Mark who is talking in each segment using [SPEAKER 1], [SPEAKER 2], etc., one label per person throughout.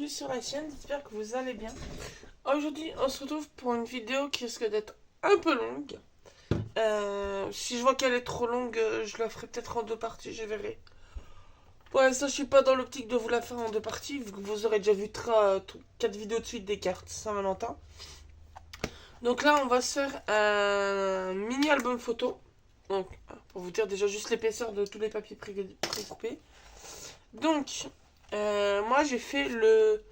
[SPEAKER 1] bienvenue sur la chaîne, j'espère que vous allez bien. Aujourd'hui on se retrouve pour une vidéo qui risque d'être un peu longue. Si je vois qu'elle est trop longue, je la ferai peut-être en deux parties, je verrai. Pour l'instant je suis pas dans l'optique de vous la faire en deux parties, vu que vous aurez déjà vu 4 vidéos de suite des cartes Saint-Valentin. Donc là on va se faire un mini album photo. Donc pour vous dire déjà juste l'épaisseur de tous les papiers précoupés. Donc moi j'ai fait le...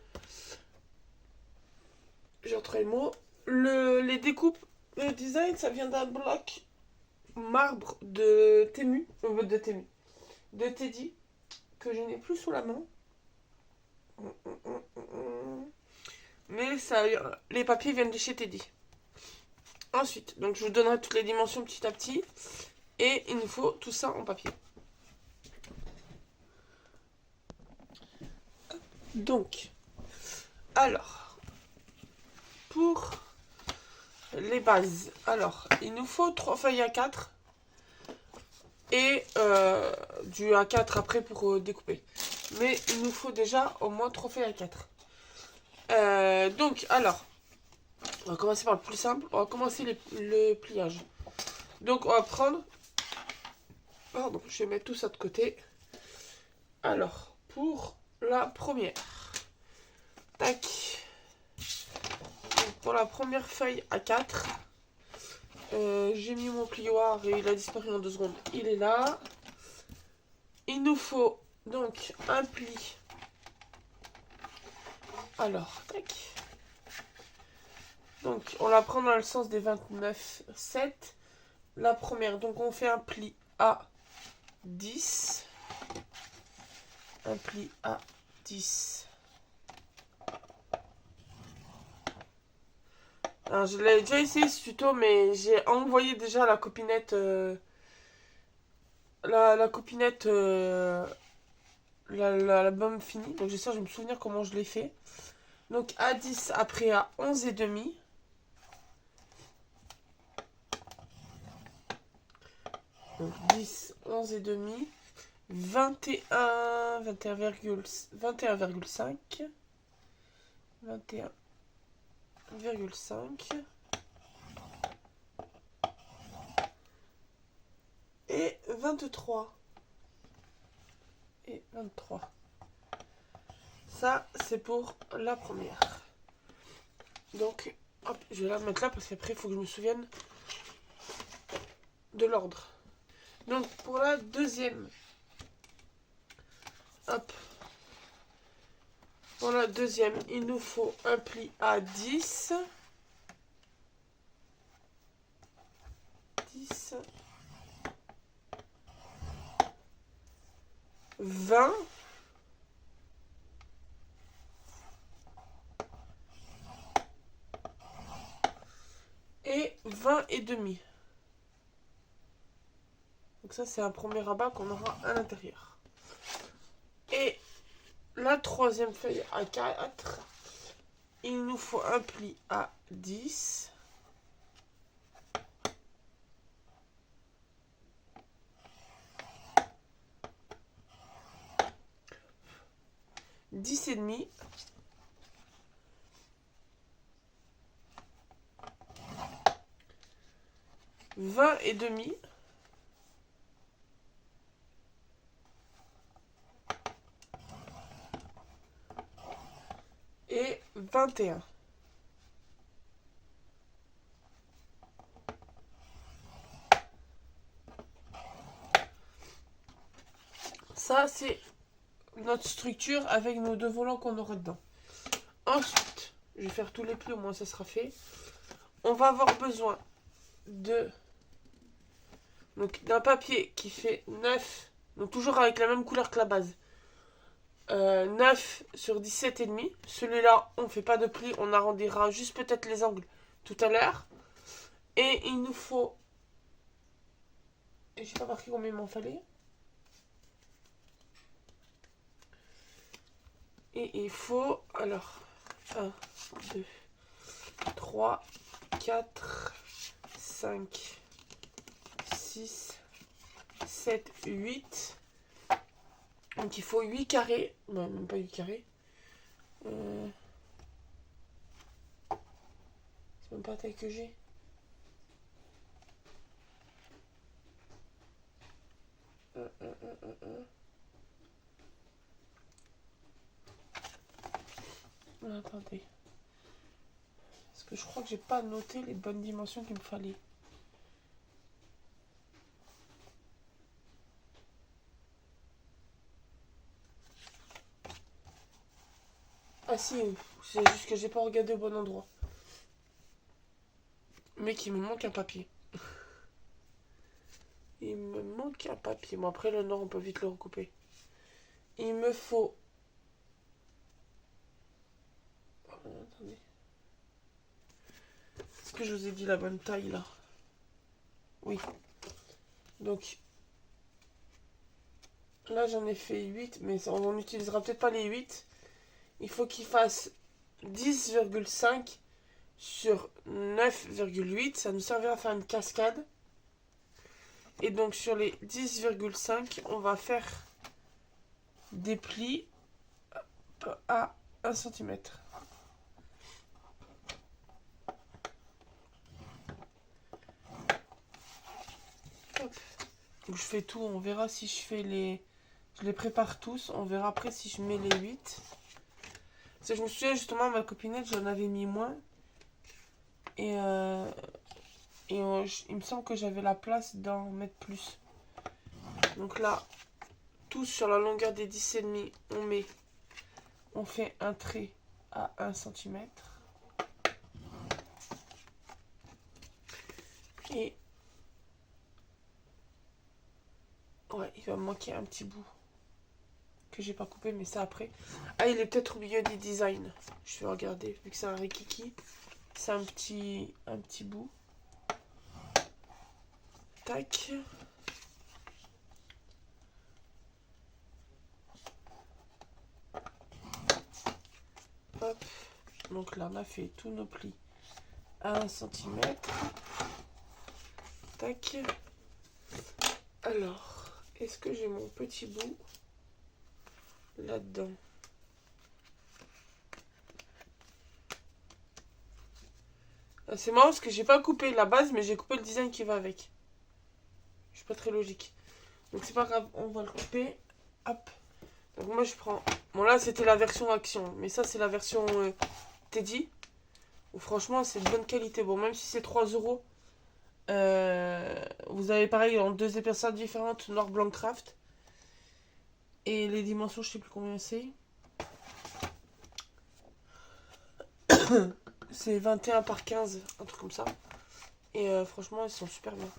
[SPEAKER 1] J'ai retrouvé le mot. Les découpes, le design, ça vient d'un bloc marbre de Temu, de Teddy, que je n'ai plus sous la main. Mais ça, les papiers viennent de chez Teddy. Ensuite, donc je vous donnerai toutes les dimensions petit à petit. Et il nous faut tout ça en papier. Donc, alors, pour les bases, alors, il nous faut 3 feuilles A4 et du A4 après pour découper. Mais il nous faut déjà au moins 3 feuilles A4. Donc, alors, on va commencer par le plus simple. On va commencer le pliage. Donc, on va prendre... Pardon, je vais mettre tout ça de côté. Alors, pour la première. Tac. Donc, pour la première feuille A4, j'ai mis mon plioir et il a disparu en 2 secondes. Il est là. Il nous faut donc un pli. Alors, tac. Donc, on la prend dans le sens des 29,7. La première, donc on fait un pli à 10. Un pli à 10. Alors, je l'ai déjà essayé ce tuto, mais j'ai envoyé déjà la copinette... la copinette... l'album fini. Donc, j'essaie de me souvenir comment je l'ai fait. Donc, à 10, après à 11 et demi. Donc 10, 11 et demi, 21, 21,5, 21,5 et 23. Et 23. Ça, c'est pour la première. Donc, hop, je vais la mettre là parce qu'après, il faut que je me souvienne de l'ordre. Donc, pour la deuxième, hop, pour la deuxième, il nous faut un pli à 10. 10. 20. Et 20 et demi. Donc ça, c'est un premier rabat qu'on aura à l'intérieur. Et la troisième feuille à 4, il nous faut un pli à 10. 10 et demi. 20 et demi. Et 21. Ça, c'est notre structure avec nos 2 volants qu'on aura dedans. Ensuite, je vais faire tous les plis, au moins ça sera fait. On va avoir besoin d'un papier qui fait 9, donc toujours avec la même couleur que la base. 9 sur 17,5. Celui-là, on fait pas de pli, on arrondira juste peut-être les angles tout à l'heure. Et il nous faut... Et j'ai pas marqué combien il m'en fallait. Et il faut... Alors... 1, 2, 3, 4, 5, 6, 7, 8. Donc il faut 8 carrés. Non, même pas 8 carrés. C'est même pas la taille que j'ai. Attendez. Parce que je crois que j'ai pas noté les bonnes dimensions qu'il me fallait. Ah si, c'est juste que j'ai pas regardé au bon endroit. Mais qu'il me manque un papier. Il me manque un papier. Bon, après le nord, on peut vite le recouper. Il me faut... Attendez. Est-ce que je vous ai dit la bonne taille, là? Oui. Donc, là, j'en ai fait 8, mais on n'utilisera peut-être pas les 8. Il faut qu'il fasse 10,5 sur 9,8. Ça nous servira à faire une cascade. Et donc, sur les 10,5, on va faire des plis à 1 cm. Donc je fais tout, on verra si je fais les... Je les prépare tous, on verra après si je mets les 8. Parce que je me souviens justement, ma copinette, j'en avais mis moins. Et il me semble que j'avais la place d'en mettre plus. Donc là, tous sur la longueur des 10,5, on fait un trait à 1 cm. Et ouais, il va me manquer un petit bout que j'ai pas coupé, mais ça après. Ah, il est peut-être au milieu des designs. Je vais regarder, vu que c'est un rikiki. C'est un petit bout. Tac. Hop. Donc là, on a fait tous nos plis à 1 cm. Tac. Alors, est-ce que j'ai mon petit bout là-dedans? C'est marrant parce que j'ai pas coupé la base, mais j'ai coupé le design qui va avec. Je suis pas très logique. Donc c'est pas grave, on va le couper. Hop. Donc moi je prends... Bon là c'était la version action, mais ça c'est la version Teddy. Où franchement c'est de bonne qualité. Bon, même si c'est 3 euros, vous avez pareil en 2 épaisseurs différentes, noir blanc craft. Et les dimensions, je sais plus combien c'est. C'est 21 par 15, un truc comme ça. Et franchement, elles sont super bien.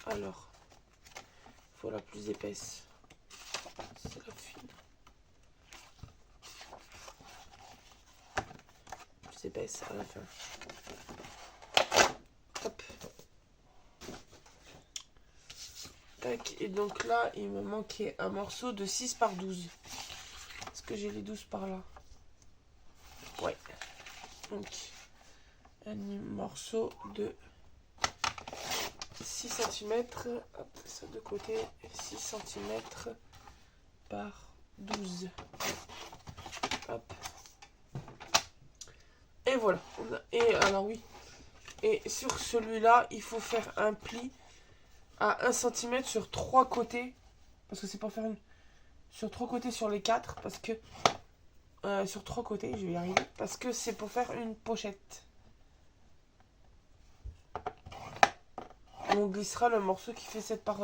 [SPEAKER 1] Alors, il faut la plus épaisse. C'est la fine. Plus épaisse à la fin. Hop. Tac. Et donc là, il me manquait un morceau de 6 par 12. Est-ce que j'ai les 12 par là? Ouais. Donc, un morceau de 6 cm. Hop, ça de côté. 6 cm par 12. Hop. Et voilà. Et alors oui. Et sur celui-là, il faut faire un pli à 1 cm sur 3 côtés. Parce que c'est pour faire une... Sur 3 côtés sur les 4. Parce que... sur 3 côtés, je vais y arriver. Parce que c'est pour faire une pochette. On glissera le morceau qui fait 7 par...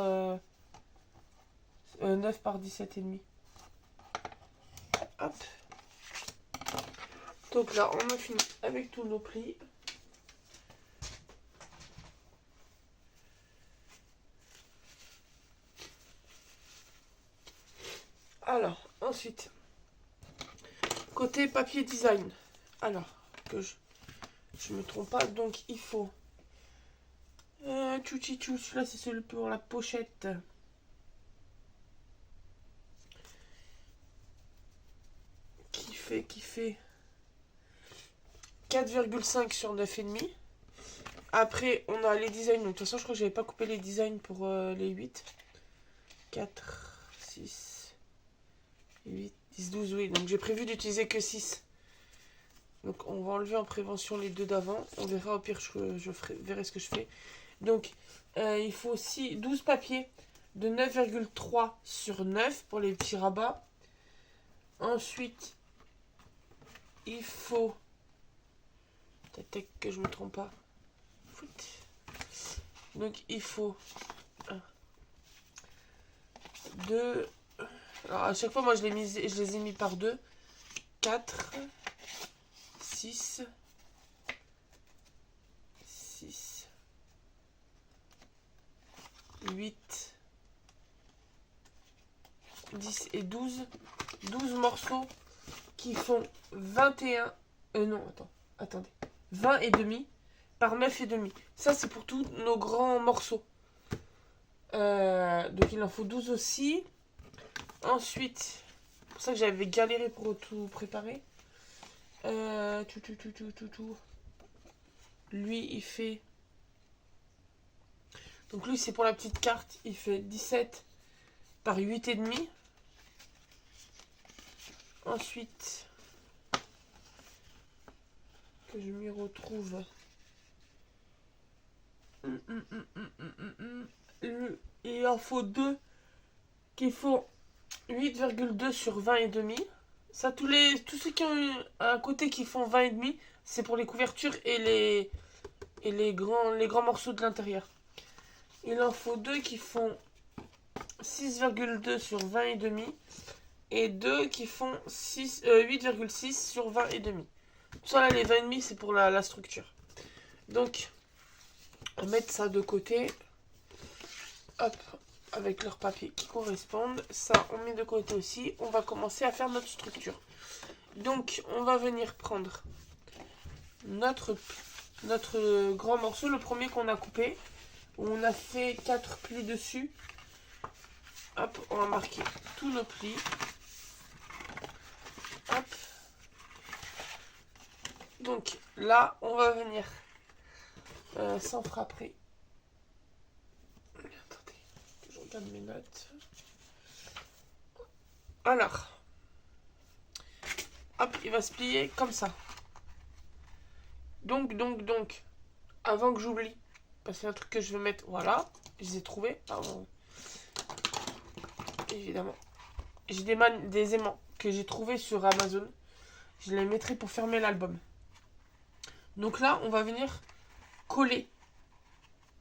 [SPEAKER 1] 9 par 17,5. Hop. Donc là, on a fini avec tous nos plis. Alors, ensuite, côté papier design. Alors, que je me trompe pas, donc il faut... tchou, celui-là c'est celui pour la pochette. Qui fait 4,5 sur 9,5. Après, on a les designs. Donc, de toute façon, je crois que j'avais pas coupé les designs pour les 8. 4, 6, 8, 10, 12, oui. Donc j'ai prévu d'utiliser que 6. Donc on va enlever en prévention les deux d'avant. On verra, au pire, je verrai ce que je fais. Donc il faut aussi 12 papiers de 9,3 sur 9 pour les petits rabats. Ensuite, il faut... Peut-être que je me trompe pas. Donc il faut 2. Alors à chaque fois, moi je les ai mis par 2. 4, 6, 6, 8, 10 et 12. 12 morceaux qui font 21. Non, attendez. 20 et demi par 9 et demi. Ça, c'est pour tous nos grands morceaux. Donc, il en faut 12 aussi. Ensuite, c'est pour ça que j'avais galéré pour tout préparer. Lui, il fait... Donc, lui, c'est pour la petite carte. Il fait 17 par 8 et demi. Ensuite, que je m'y retrouve... Il en faut 2 qui font 8,2 sur 20 et demi. Ça, tous ceux qui ont un côté qui font 20 et demi, c'est pour les couvertures et les grands morceaux de l'intérieur. Il en faut 2 qui font 6,2 sur 20 et demi et 2 qui font 8,6 sur 20 et demi. Tout ça là, les 20 et demi, c'est pour la structure. Donc, on va mettre ça de côté. Hop, avec leurs papiers qui correspondent. Ça, on met de côté aussi. On va commencer à faire notre structure. Donc, on va venir prendre notre grand morceau, le premier qu'on a coupé, où on a fait 4 plis dessus. Hop, on va marquer tous nos plis. Hop. Donc, là, on va venir sans frapper. Attendez, je regarde mes notes. Alors, hop, il va se plier comme ça. Donc, avant que j'oublie, parce que c'est un truc que je veux mettre, voilà, je les ai trouvés, pardon. Évidemment. J'ai des aimants que j'ai trouvés sur Amazon. Je les mettrai pour fermer l'album. Donc là, on va venir coller.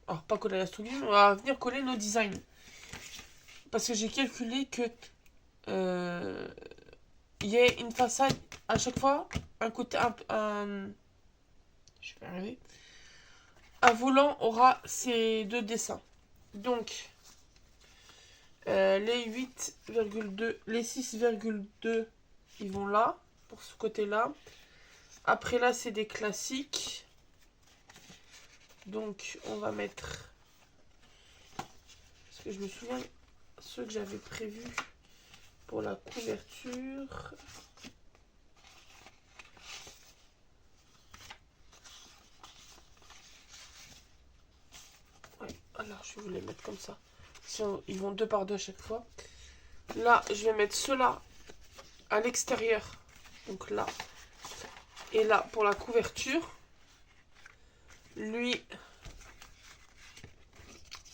[SPEAKER 1] Alors, pas coller la structure, on va venir coller nos designs. Parce que j'ai calculé que il y a une façade à chaque fois, un côté, je vais arriver. Un volant aura ces deux dessins. Donc, les 8,2, les 6,2, ils vont là, pour ce côté-là. Après là, c'est des classiques. Donc, on va mettre... Parce que je me souviens, ceux que j'avais prévus pour la couverture... Ouais, alors je vais vous les mettre comme ça. Sinon, ils vont 2 par 2 à chaque fois. Là, je vais mettre ceux-là à l'extérieur. Donc là. Et là, pour la couverture. Lui.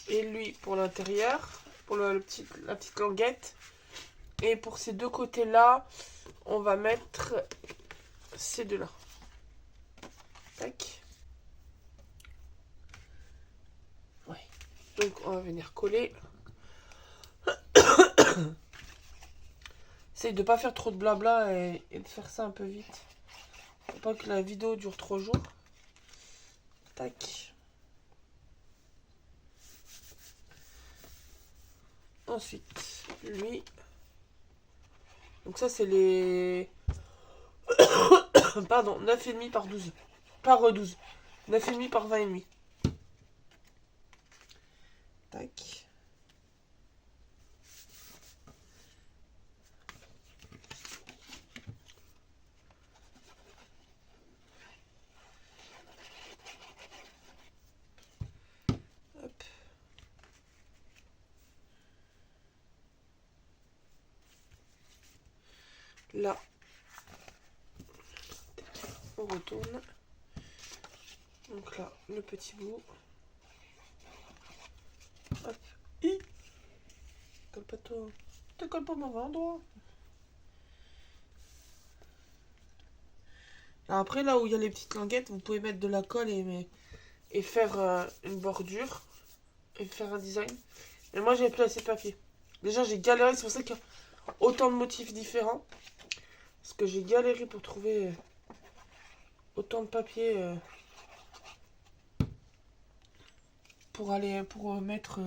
[SPEAKER 1] Et lui pour l'intérieur. Pour la petite languette. Et pour ces deux côtés-là, on va mettre ces deux-là. Tac. Ouais. Donc, on va venir coller. Essaye de pas faire trop de blabla et de faire ça un peu vite. Faut pas que la vidéo dure 3 jours. Tac. Ensuite, lui. Donc ça, c'est les... Pardon, 9,5 par 12. Par 12. 9,5 par 20,5. Tac. Hop. Là, on retourne. Donc là, le petit bout. Hop. Colle pas toi. Te colle pas au mauvais endroit. Alors après, là où il y a les petites languettes, vous pouvez mettre de la colle et faire une bordure. Et faire un design. Et moi, j'avais plus assez de papier. Déjà, j'ai galéré. C'est pour ça qu'il y a autant de motifs différents. Parce que j'ai galéré pour trouver autant de papier pour mettre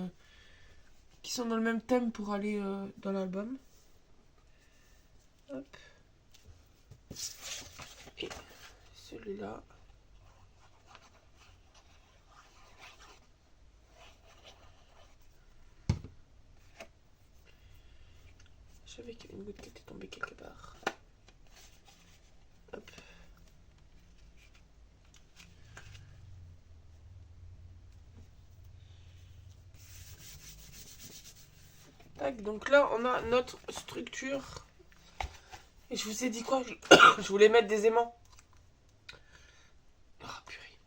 [SPEAKER 1] qui sont dans le même thème pour aller dans l'album. Hop. Et celui-là. Je savais qu'il y avait une goutte qui était tombée quelque part. Hop. Tac, donc là, on a notre structure. Et je vous ai dit quoi? Je voulais mettre des aimants. Oh, purée.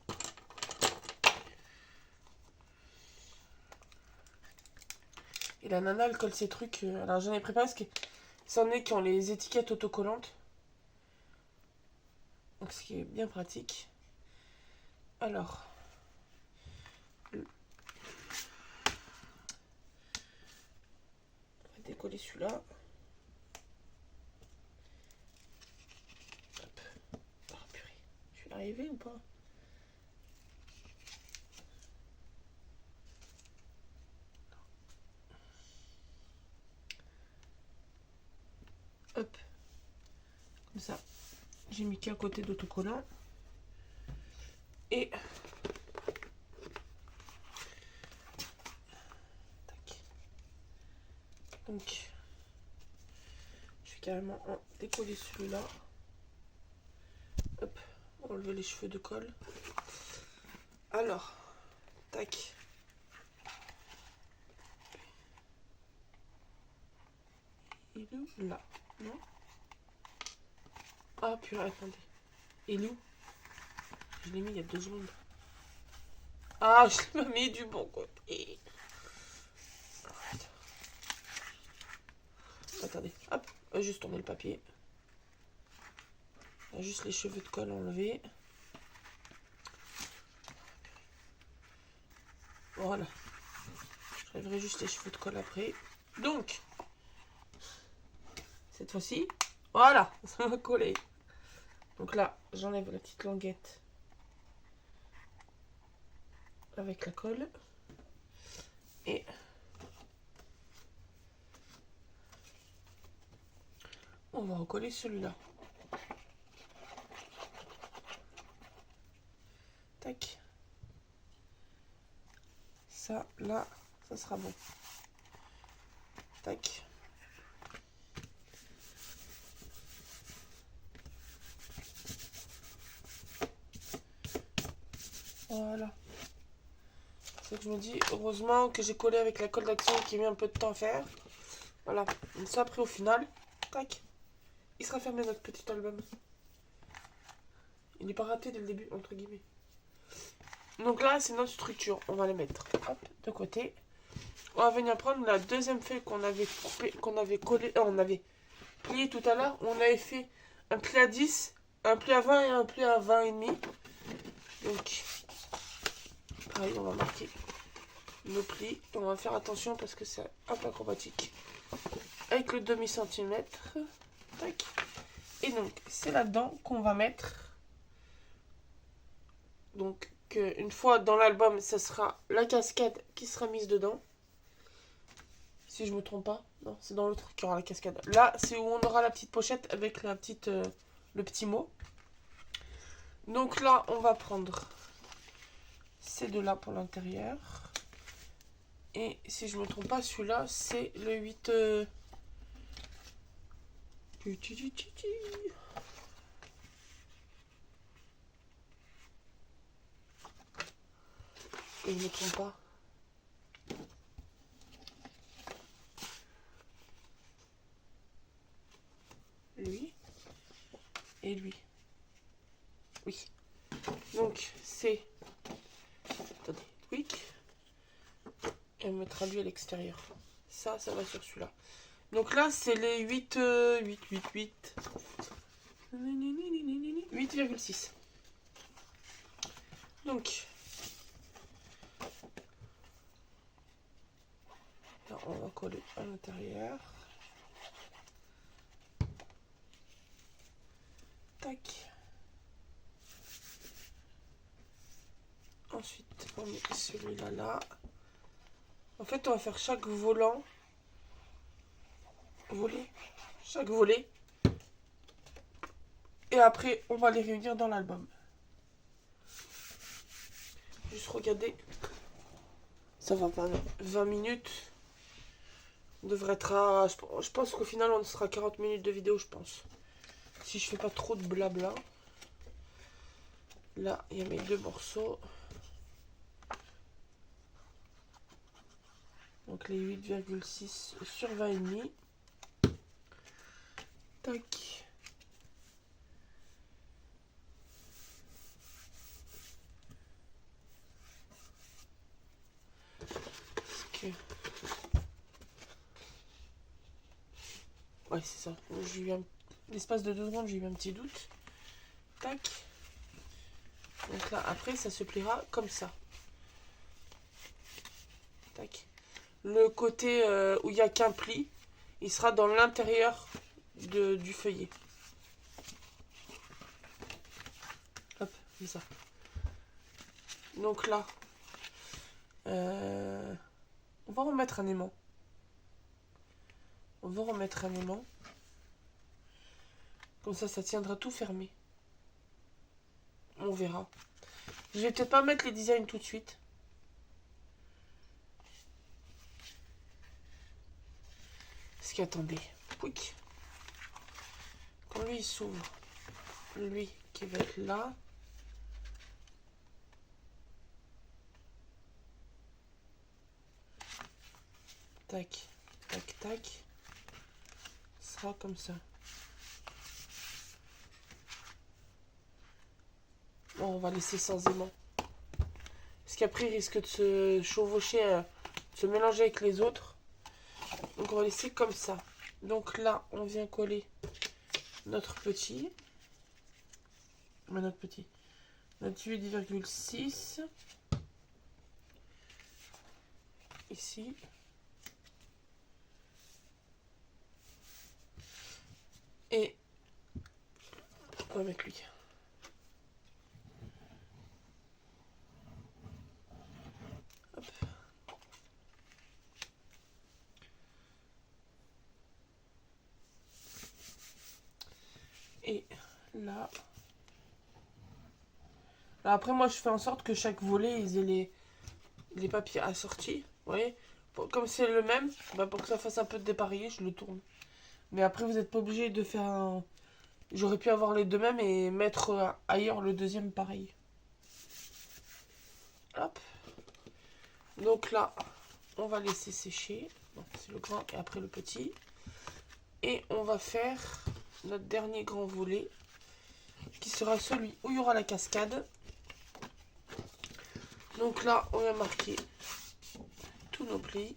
[SPEAKER 1] Et la nana, elle colle ses trucs. Alors, j'en ai préparé parce que c'en est qui ont les étiquettes autocollantes. Donc, ce qui est bien pratique. Alors. On va décoller celui-là. Oh purée, je vais y arriver ou pas? Hop. Comme ça. J'ai mis qu'un côté d'autocollant. Et... Tac. Donc... Je vais carrément en décoller celui-là. Hop. Enlever les cheveux de colle. Alors. Tac. Il est où? Là. Non? Ah purée, attendez. Il est où? Je l'ai mis il y a 2 secondes. Ah, je l'ai mis du bon côté. Attendez, hop, juste tourner le papier. Juste les cheveux de colle enlevés. Voilà. Je lèverai juste les cheveux de colle après. Donc, cette fois-ci, voilà, ça va coller. Donc là, j'enlève la petite languette avec la colle. Et on va recoller celui-là. Tac. Ça, là, ça sera bon. Tac. Voilà. C'est ce que je me dis, heureusement que j'ai collé avec la colle d'action qui a mis un peu de temps à faire. Voilà. Donc ça, après, au final, tac. Il sera fermé notre petit album. Il n'est pas raté dès le début, entre guillemets. Donc là, c'est notre structure. On va les mettre hop, de côté. On va venir prendre la deuxième feuille qu'on avait coupée, qu'on avait collé, on avait plié tout à l'heure. On avait fait un pli à 10, un pli à 20 et un pli à 20 et demi. Donc, pareil, on va marquer nos plis. On va faire attention parce que c'est un peu acrobatique. Avec le demi-centimètre. Tac. Et donc, c'est là-dedans qu'on va mettre. Donc, une fois dans l'album, ce sera la cascade qui sera mise dedans. Si je me trompe pas. Non, c'est dans l'autre qu'il y aura la cascade. Là, c'est où on aura la petite pochette avec la petite, le petit mot. Donc là, on va prendre ces deux-là pour l'intérieur. Et si je me trompe pas, celui-là, c'est le 8... Et je me trompe pas. Lui. lui. Oui. Donc, c'est... Attendez, tweak. Et on mettra lui à l'extérieur. Ça va sur celui-là. Donc là, c'est les 8,6. Donc, là, on va coller à l'intérieur. Tac. Ensuite, on met celui-là là. En fait, on va faire chaque volet. Chaque volet. Et après, on va les réunir dans l'album. Juste regarder. Ça va pas, 20 minutes. On devrait être à... Je pense qu'au final, on sera 40 minutes de vidéo, je pense. Si je fais pas trop de blabla. Là, il y a mes 2 morceaux. Donc les 8,6 sur 20,5. Tac. Okay. Ouais, c'est ça. J'ai eu l'espace de 2 secondes, j'ai eu un petit doute. Tac. Donc là, après, ça se pliera comme ça. Tac. Le côté où il n'y a qu'un pli, il sera dans l'intérieur du feuillet. Hop, c'est ça. Donc là, on va remettre un aimant. On va remettre un aimant. Comme ça tiendra tout fermé. On verra. Je vais peut-être pas mettre les designs tout de suite. Parce qu'attendez. Quick. Quand lui il s'ouvre, lui qui va être là. Tac, tac, tac. Ce sera comme ça. Bon, on va laisser sans aimant. Parce qu'après, il risque de se chevaucher, de se mélanger avec les autres. Donc, on va laisser comme ça. Donc là, on vient coller notre petit. Notre 8,6. Ici. Et on va mettre lui. Hop. Et là. Alors après, moi, je fais en sorte que chaque volet, ils aient les papiers assortis. Vous voyez, comme c'est le même, bah pour que ça fasse un peu de dépareillé, je le tourne. Mais après, vous n'êtes pas obligé de faire un... J'aurais pu avoir les deux mêmes et mettre ailleurs le deuxième pareil. Hop. Donc là, on va laisser sécher. C'est le grand et après le petit. Et on va faire notre dernier grand volet, qui sera celui où il y aura la cascade. Donc là, on va marquer tous nos plis.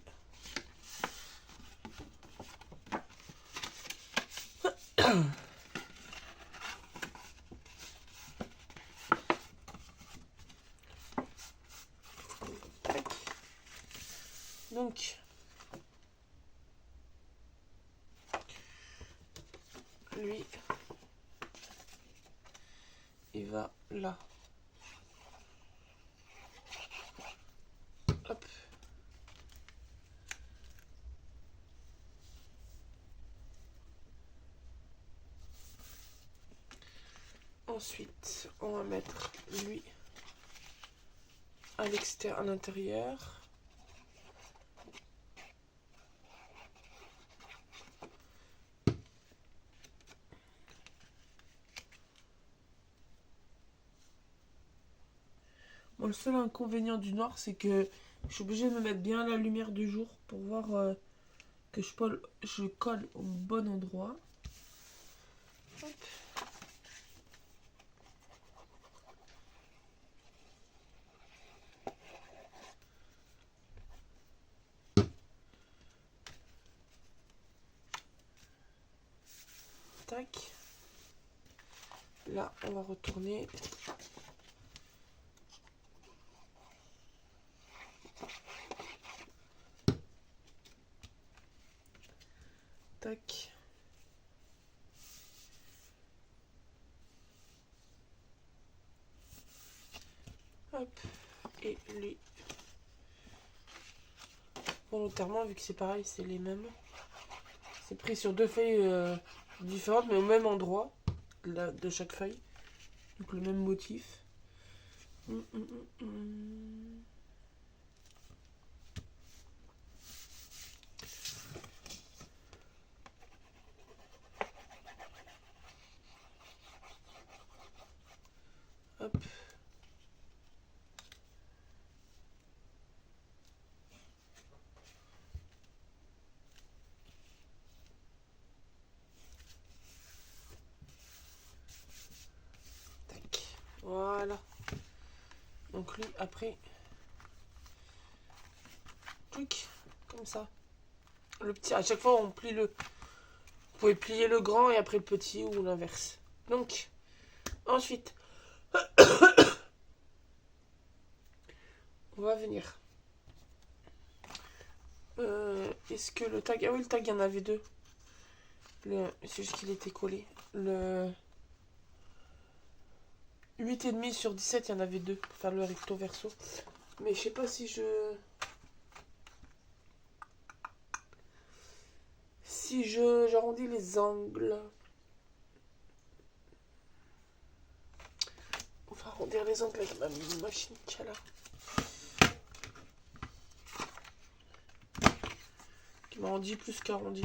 [SPEAKER 1] Tac. Donc, lui, il va là. Hop. Ensuite, on va mettre lui à l'extérieur, à l'intérieur. Bon, le seul inconvénient du noir, c'est que je suis obligée de me mettre bien la lumière du jour pour voir que je colle au bon endroit. Hop. Tac. Là, on va retourner. Tac. Hop. Et lui. Volontairement, vu que c'est pareil, c'est les mêmes. C'est pris sur deux feuilles différentes, mais au même endroit de chaque feuille. Donc le même motif. Hop. Tac. Voilà. Donc lui, après, truc, comme ça. Le petit, à chaque fois, on plie le... Vous pouvez plier le grand et après le petit ou l'inverse. Donc, ensuite, on va venir. Est-ce que le tag... Ah oui, le tag, il y en avait deux. C'est juste qu'il était collé. Le 8,5 sur 17, il y en avait deux pour faire le recto verso. Mais je sais pas si j'arrondis les angles. On va arrondir les angles avec ma machine qu'il y a là. Qui m'arrondit plus qu'arrondi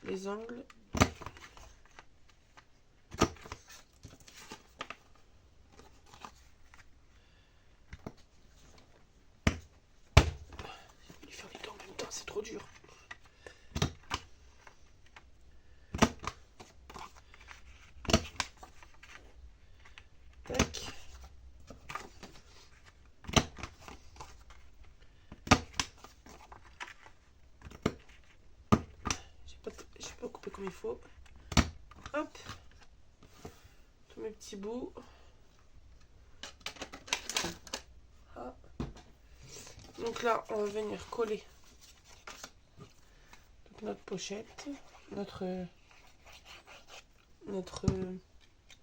[SPEAKER 1] les angles. Je vais faire les deux en même temps, c'est trop dur. Tac. J'ai pas coupé comme il faut. Hop. Tous mes petits bouts. Ah. Donc là, on va venir coller donc notre pochette, notre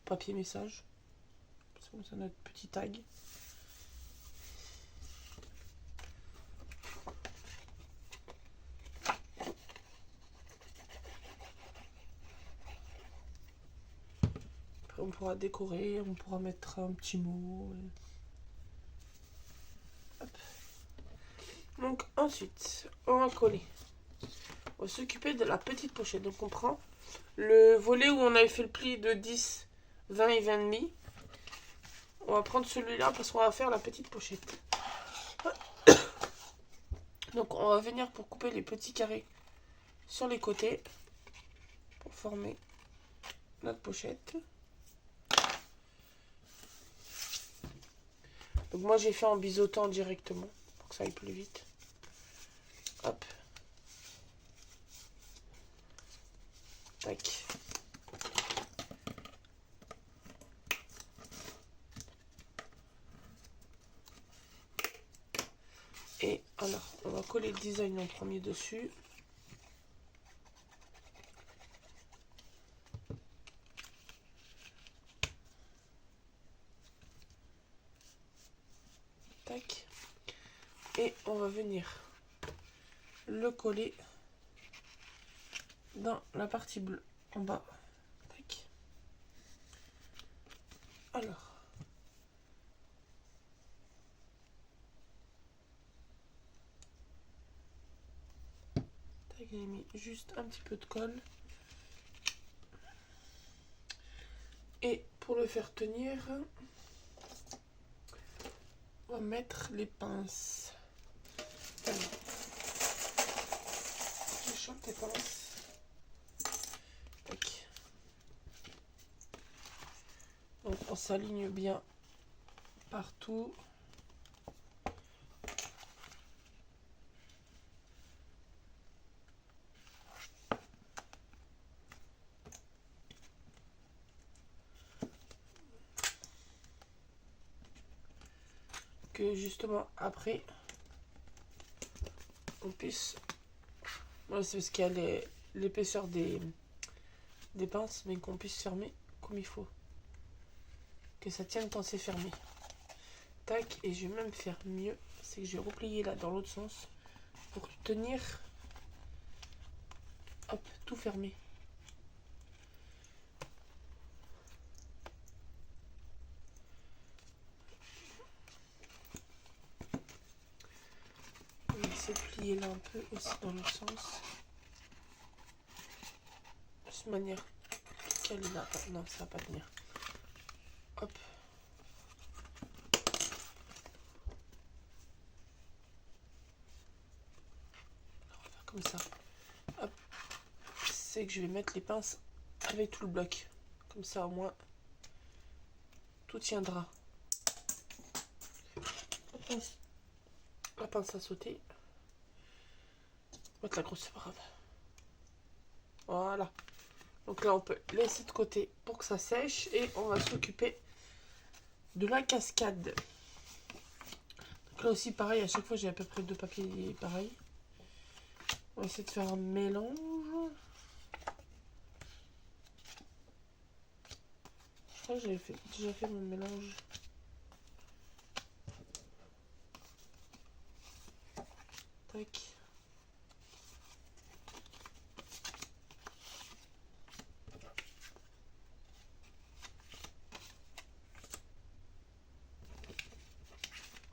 [SPEAKER 1] papier message. C'est comme ça notre petit tag. Après, on pourra décorer, on pourra mettre un petit mot. Hop. Donc ensuite, on va coller. On va s'occuper de la petite pochette. Donc on prend le volet où on avait fait le pli de 10, 20 et 20,5. On va prendre celui-là parce qu'on va faire la petite pochette. Donc on va venir pour couper les petits carrés sur les côtés pour former notre pochette. Donc moi j'ai fait en biseautant directement pour que ça aille plus vite. Hop. Tac. Et alors, on va coller le design en premier dessus. Tac. Et on va venir le coller dans la partie bleue en bas. Tac. Alors. Tac, j'ai mis juste un petit peu de colle. Et pour le faire tenir, on va mettre les pinces. Alors, je chope les pinces. Tac. Donc on s'aligne bien partout. que justement après on puisse... Ouais, c'est parce qu'il y a l'épaisseur des pinces, mais qu'on puisse fermer comme il faut. Que ça tienne quand c'est fermé. Tac, et je vais même faire mieux. C'est que je vais replier là dans l'autre sens pour tenir. Hop, tout fermé. On va essayer de plier là un peu aussi dans l'autre sens. De cette manière. Quelle est là? Non, ça va pas tenir. Hop. On va faire comme ça. Hop. C'est que je vais mettre les pinces avec tout le bloc. Comme ça au moins tout tiendra. La pince à sauter. Mettre la grosse, c'est pas grave. Voilà. Donc là on peut laisser de côté pour que ça sèche. Et on va s'occuper de la cascade. Donc là aussi pareil, à chaque fois j'ai à peu près 2 papiers pareils. On va essayer de faire un mélange. Je crois que j'avais déjà fait mon mélange. Tac.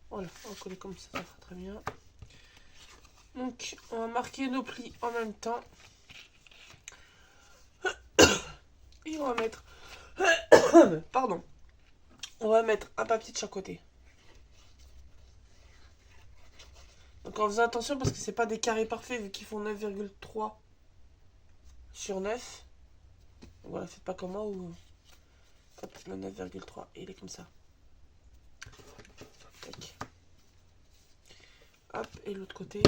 [SPEAKER 1] Voilà, on va coller comme ça, ça fera très bien. Donc, on va marquer nos plis en même temps. Et on va mettre... Pardon. On va mettre un papier de chaque côté. Donc en faisant attention parce que c'est pas des carrés parfaits vu qu'ils font 9,3 sur 9. Donc voilà, faites pas comme moi où... Hop, le 9,3 et il est comme ça. Tac. Hop, et l'autre côté.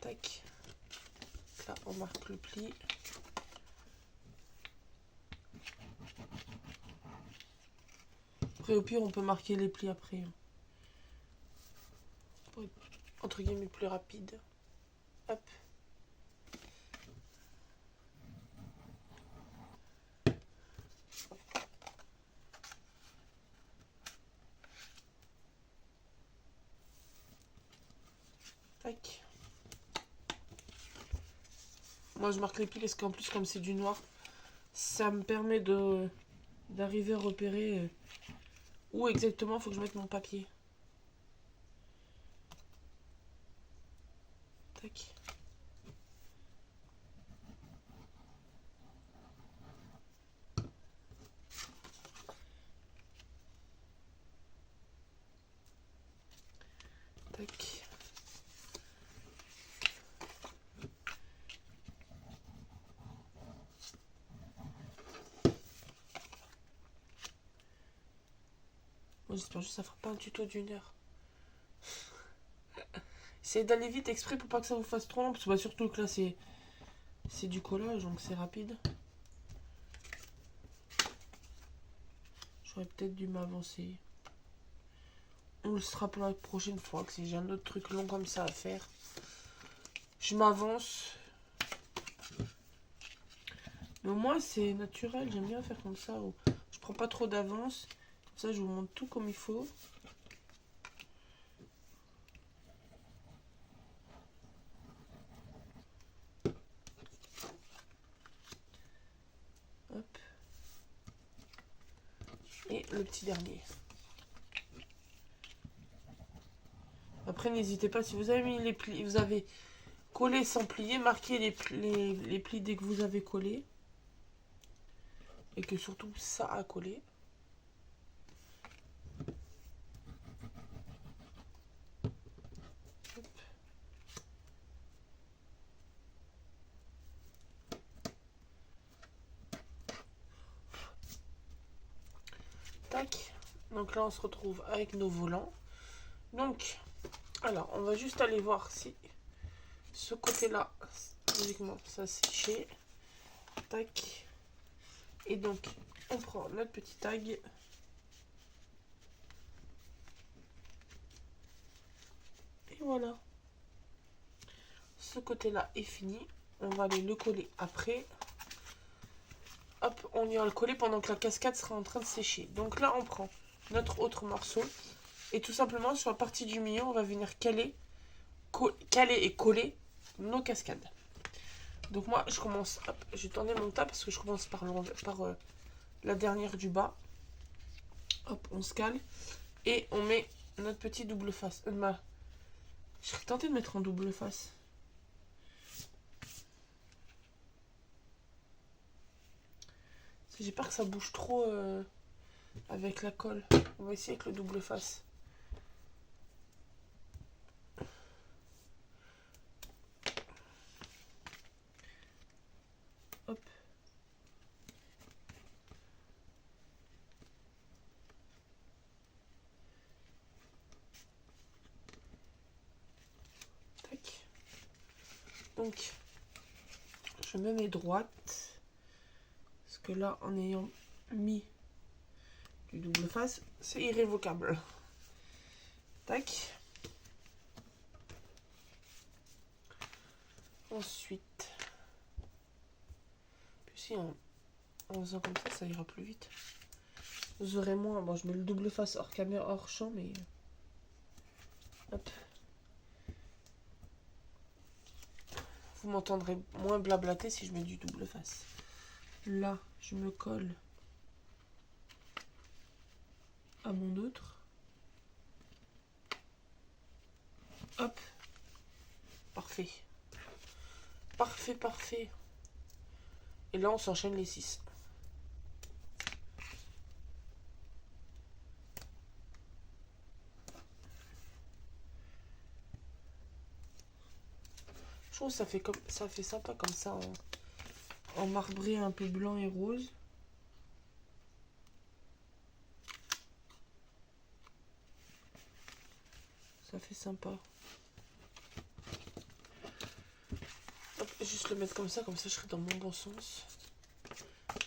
[SPEAKER 1] Tac. Là, on marque le pli. Après, au pire, on peut marquer les plis après. Pour être, entre guillemets, plus rapide. Hop. Tac. Moi, je marque les plis parce qu'en plus, comme c'est du noir, ça me permet d'arriver à repérer où exactement il faut que je mette mon papier. Tac. Tac. Moi, j'espère juste que ça fera pas un tuto d'1 heure. Essayez d'aller vite exprès pour pas que ça vous fasse trop long. Parce que bah, surtout que là, c'est du collage, donc c'est rapide. J'aurais peut-être dû m'avancer. On le sera pour la prochaine fois, que si j'ai un autre truc long comme ça à faire. Je m'avance. Mais au moins, c'est naturel. J'aime bien faire comme ça. Je prends pas trop d'avance. Comme ça, je vous montre tout comme il faut. Hop. Et le petit dernier. Après, n'hésitez pas, si vous avez mis les plis, vous avez collé sans plier, marquez les plis dès que vous avez collé. Et que surtout ça a collé. Hop. Tac. Donc là, on se retrouve avec nos volants. Donc, alors, on va juste aller voir si Ce côté-là, logiquement, ça a séché. Tac. Et donc, on prend notre petit tag. Et voilà. Ce côté-là est fini. On va aller le coller après. Hop, on ira le coller pendant que la cascade sera en train de sécher. Donc là, on prend notre autre morceau. Et tout simplement, sur la partie du milieu, on va venir caler et coller nos cascades. Donc moi, je commence, hop, je vais tourner mon tas parce que je commence par la dernière du bas. Hop, on se cale. Et on met notre petit double face. Je serais tentée de mettre en double face. J'ai peur que ça bouge trop avec la colle. On va essayer avec le double face. Hop. Tac. Donc, je me mets droite. Parce que là, en ayant mis du double face, c'est irrévocable. Tac. Ensuite, puis si en faisant comme ça ira plus vite. Vous aurez moins. Bon, je mets le double face hors caméra, hors champ, mais. Hop. Vous m'entendrez moins blablater si je mets du double face. Là, je me colle à mon autre. Hop. Parfait. Parfait, parfait. Et là, on s'enchaîne les 6. Je trouve que ça fait sympa comme ça en marbré un peu blanc et rose. Ça fait sympa. Hop, juste le mettre comme ça je serai dans mon bon sens.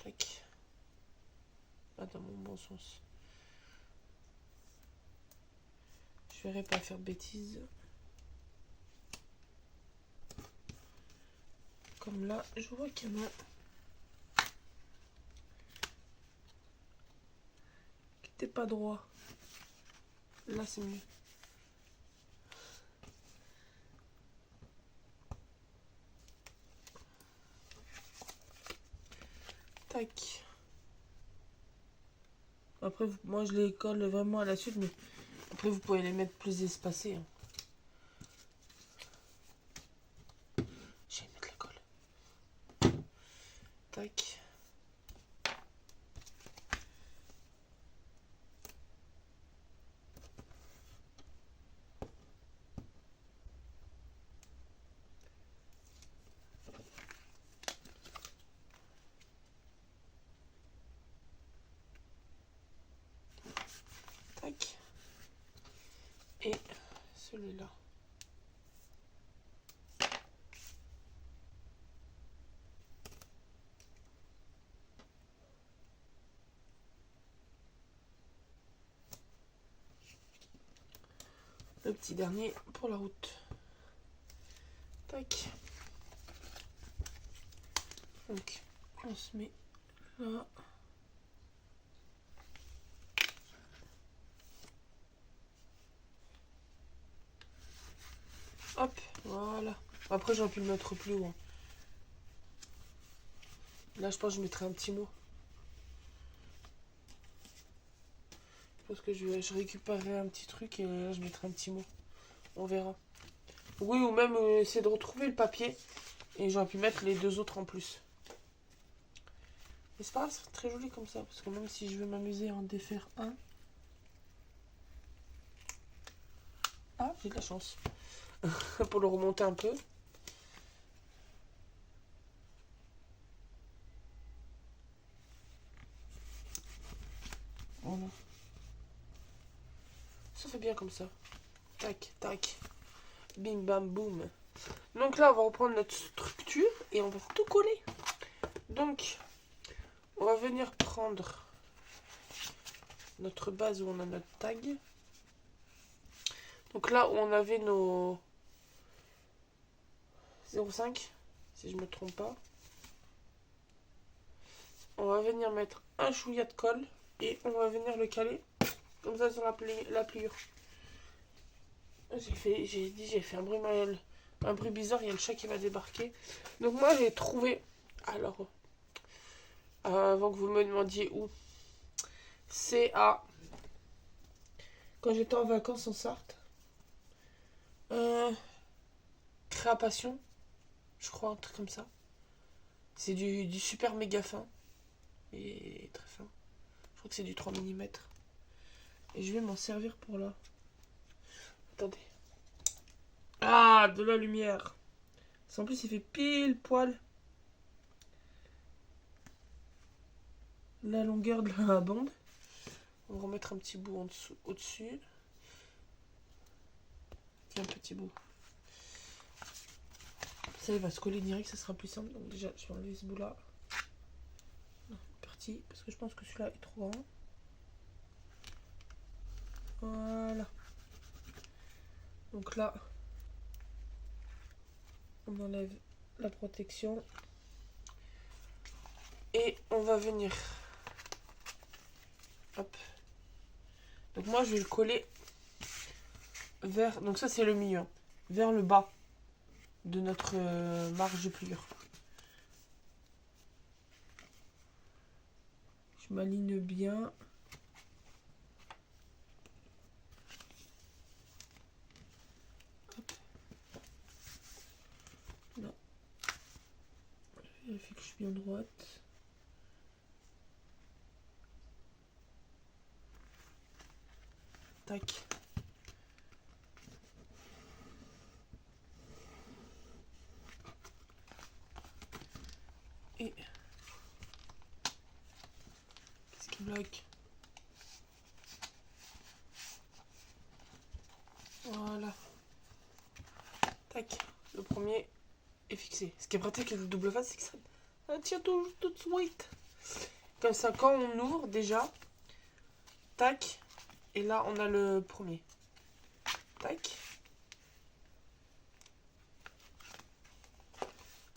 [SPEAKER 1] Tac. Pas dans mon bon sens. Je verrai pas faire bêtise. Comme là, je vois qu'il y en a qui n'étaient pas droit. Là, c'est mieux. Tac. Après, moi, je les colle vraiment à la suite, mais après, vous pouvez les mettre plus espacés. Hein. Je vais mettre la colle. Tac. Tac. Et celui-là. Le petit dernier pour la route. Tac. Donc, on se met là. Hop, voilà. Après, j'aurais pu le mettre plus haut. Hein. Là, je pense que je mettrai un petit mot. Je pense que je récupérerai un petit truc et là, je mettrai un petit mot. On verra. Oui, ou même essayer de retrouver le papier. Et j'aurais pu mettre les deux autres en plus. Mais c'est pas grave, c'est très joli comme ça. Parce que même si je veux m'amuser à en défaire un. Ah, j'ai de la chance. Pour le remonter un peu. Voilà. Ça fait bien comme ça. Tac, tac. Bim, bam, boum. Donc là, on va reprendre notre structure et on va tout coller. Donc, on va venir prendre notre base où on a notre tag. Donc là où on avait nos 0,5, si je me trompe pas. On va venir mettre un chouïa de colle et on va venir le caler comme ça sur la pliure. J'ai fait un bruit bizarre, il y a le chat qui va débarquer. Donc moi j'ai trouvé, alors avant que vous me demandiez où, c'est à, quand j'étais en vacances en Sarthe, Création, je crois, un truc comme ça. C'est du super méga fin et très fin. Je crois que c'est du 3 mm. Et je vais m'en servir pour là. Attendez. Ah, de la lumière. En plus, il fait pile poil la longueur de la bande. On va remettre un petit bout en dessous, au-dessus. Un petit bout. Ça, il va se coller direct, ça sera plus simple. Donc déjà, je vais enlever ce bout-là. Parti, parce que je pense que celui-là est trop grand. Voilà. Donc là, on enlève la protection. Et on va venir. Hop. Donc moi, je vais le coller vers... Donc ça, c'est le milieu. Vers le bas de notre marge de pliure. Je m'aligne bien. Hop. Là. Je vérifie que je suis bien droite. Tac. Et... Qu'est-ce qui bloque? Voilà. Tac. Le premier est fixé. Ce qui est pratique avec le double face, c'est que ça tient tout de suite. Comme ça, quand on ouvre déjà, tac. Et là, on a le premier. Tac.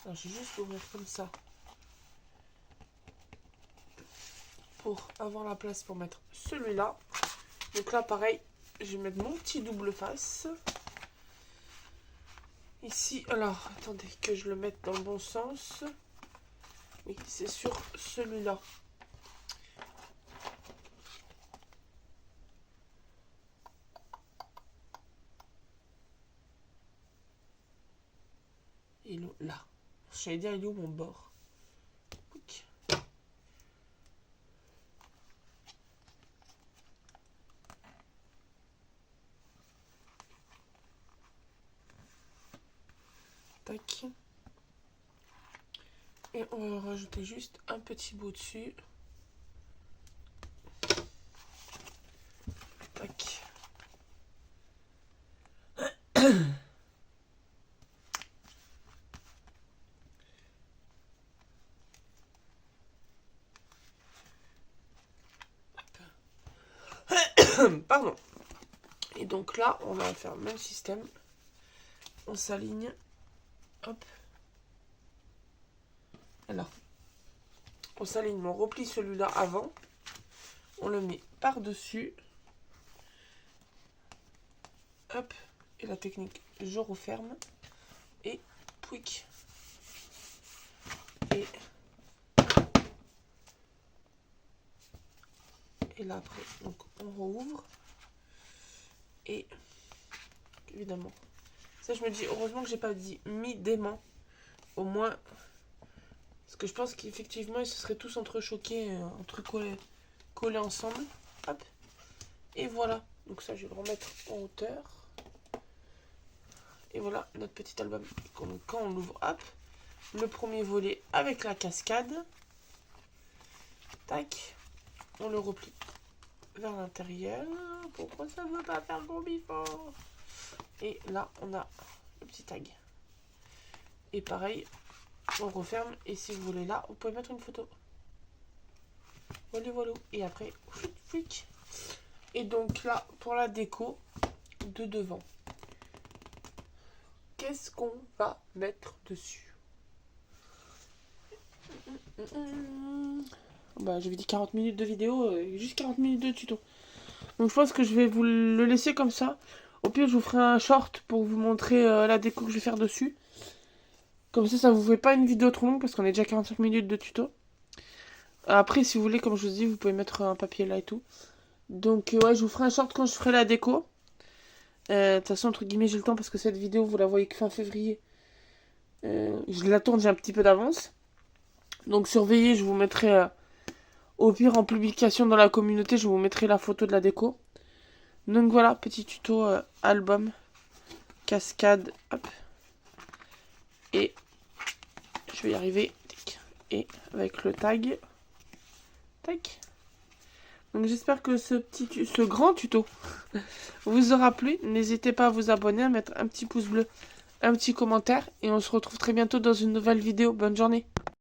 [SPEAKER 1] Alors, je vais juste l'ouvrir comme ça. Pour avoir la place pour mettre celui-là. Donc là, pareil, je vais mettre mon petit double face. Ici, alors, attendez que je le mette dans le bon sens. Oui, c'est sur celui-là. Et là. J'allais dire, il est où mon bord? Quick. Tac. Et on va rajouter juste un petit bout dessus. Tac. Pardon. Et donc là, on va faire le même système. On s'aligne. Hop. Alors, on s'aligne, on replie celui-là avant. On le met par-dessus. Hop. Et la technique, je referme. Et pouic. Et là après, donc on rouvre. Et évidemment, ça je me dis, heureusement que j'ai pas dit mis d'aimant. Au moins, parce que je pense qu'effectivement ils se seraient tous entrechoqués, collés ensemble. Hop. Et voilà. Donc ça je vais le remettre en hauteur. Et voilà notre petit album. Donc, quand on l'ouvre, hop, le premier volet avec la cascade. Tac. On le replie vers l'intérieur. Pourquoi ça veut pas faire comme il faut? Et là, on a le petit tag. Et pareil, on referme. Et si vous voulez là, vous pouvez mettre une photo. Voilà, voilà. Et après, flic. Et donc là, pour la déco de devant, qu'est-ce qu'on va mettre dessus? Bah, j'avais dit 40 minutes de vidéo, juste 40 minutes de tuto. Donc je pense que je vais vous le laisser comme ça. Au pire, je vous ferai un short pour vous montrer la déco que je vais faire dessus. Comme ça vous fait pas une vidéo trop longue parce qu'on est déjà 45 minutes de tuto. Après, si vous voulez, comme je vous dis, vous pouvez mettre un papier là et tout. Donc ouais, je vous ferai un short quand je ferai la déco. De toute façon, entre guillemets, j'ai le temps parce que cette vidéo, vous la voyez que fin février. Je la tourne, j'ai un petit peu d'avance. Donc surveillez, je vous mettrai... au pire, en publication dans la communauté, je vous mettrai la photo de la déco. Donc voilà, petit tuto album, cascade, hop. Et je vais y arriver. Et avec le tag. Tac. Donc j'espère que ce grand tuto vous aura plu. N'hésitez pas à vous abonner, à mettre un petit pouce bleu, un petit commentaire. Et on se retrouve très bientôt dans une nouvelle vidéo. Bonne journée.